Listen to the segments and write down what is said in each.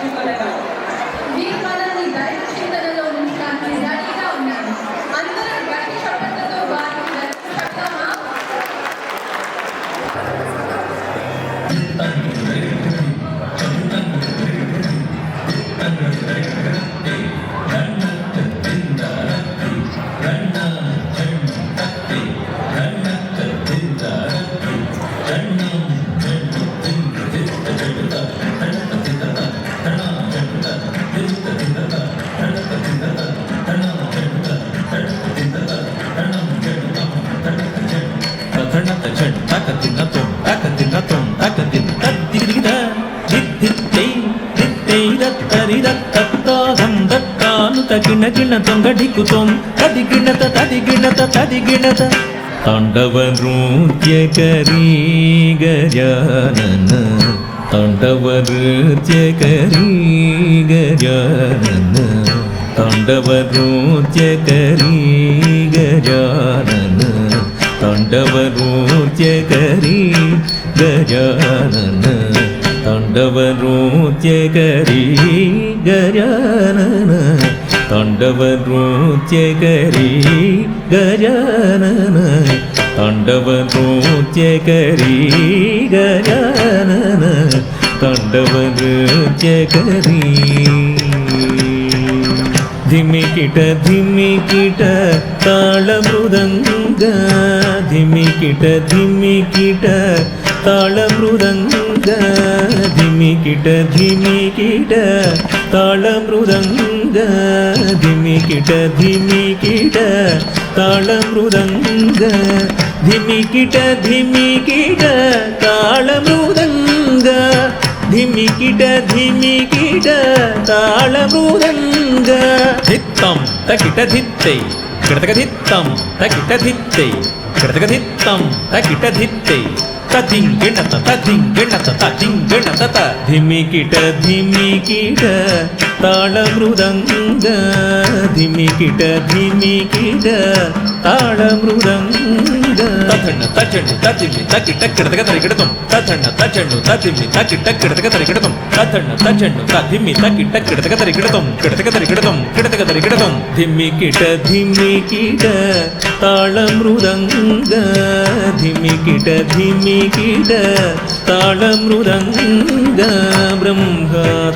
ఇవ్వగలగాలి. మీరు మనల్ని దైవ చింతనలో ఉంచడానికి రెడీగా ఉన్నాను. అందరూ గట్టి చప్పట్లతో వారిని దర్శిస్తామా? గిణ తొంగడికుతోం తదిగిణత తదిగిణత తదిగిణత తాండవ నృత్యకరీ గజానన తాండవ నృత్యకరీ గజానన తాండవ నృత్యకరీ గజానన తాండవ నృత్యకరీ గజానన తాండవ నృత్యకరీ గజానన తాండవ నృత్యకరీ గజానన తాండవ నృత్యకరీ గజానన తాండవ నృత్యకరీ ధిమికిట ధిమికిట తాళ మృదంగ ధిమికిట ధిమికిట తాళ మృదంగ ధిమికిట ధిమికిట తాళ మృదంగ ధిమికిట ధిమికిట తాళ మృదంగ ధిమికిట ధిమికిట తాళ మృదంగ ధిమికిట ధిమికిట తాళ మృదంగ ధిత్తం తకిట ధిత్తై కిటతక ధిత్తం తకిట ధిత్తై కిటతక ధిత్తం తకిట ధిత్తై తదింగిణత తదింగిణత తదింగిణత ధిమికిట ధిమికిట తాళ మృదంగ ధిమికిట ధిమికిట తాళ మృదంగ తథన్న తచండు తదిమి తకిట కిటతక తరికిడతం తథన్న తచండు తదిమి తకిట కిటతక తరికిడతం తథన్న తచండు తదిమి తకిట కిటతక తరికిడతం కిటతక తరికిడతం కిటతక తరికిడతం ధిమికిట ధిమికిట తాళ మృదంగ ధిమికిట ధిమికిట తాళ మృదంగ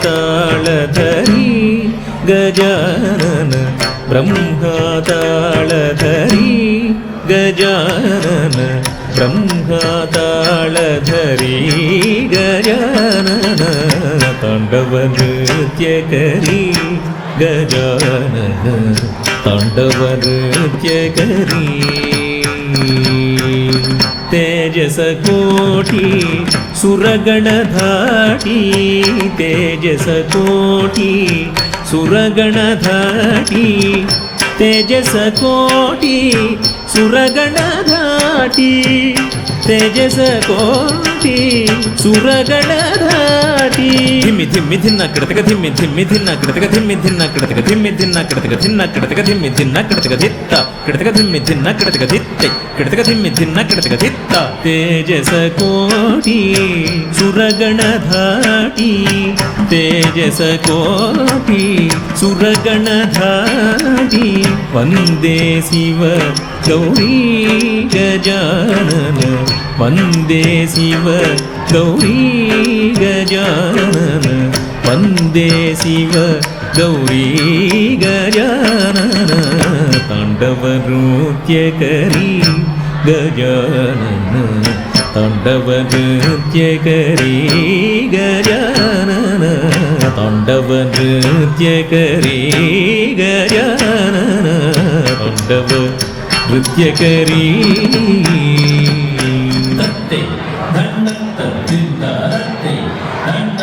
బ్రహ్మతాళధరీ గజానన బ్రహ్మతాళధరీ గజానన బ్రహ్మతాళధరీ గజానన తాండవ నృత్యకరీ గజానన తాండవ నృత్యకరీ తేజస కోటి సురగణధాటి తేజస కోటి సురగణధాటి తేజస కోటి సురగణధాటి తేజస కోటి సురగణధాటి ధిమ్మి ధిమ్మి ధిన్న కిడతక ధిమ్మి ధిమ్మి ధిన్న కిడతక ధిమ్మి ధిన్న కిడతక ధిమ్మి ధిన్న కిడతక ధిన్న కిడతక ధిమ్మి ధిన్న కిడతక ధిత్త కిడతక ధిమ్మి ధిన్న కిడతక ధిత్తై కిడతక ధిమ్మి ధిన్న కిడతక ధిత్త తేజస కోటి సురగణధాటి తేజస కోటి సురగణధాటి వందే శివ గౌరీ గజానన వందే శివ గౌరీ గజానన వందే శివ గౌరీ గజానన తాండవ నృత్యకరీ గజానన తాండవ నృత్యకరీ గజానన తాండవ నృత్యకరీ గజానన తాండవ నృత్యకరీ తత్తే ధన్న తత్తింద తత్తే ధన్న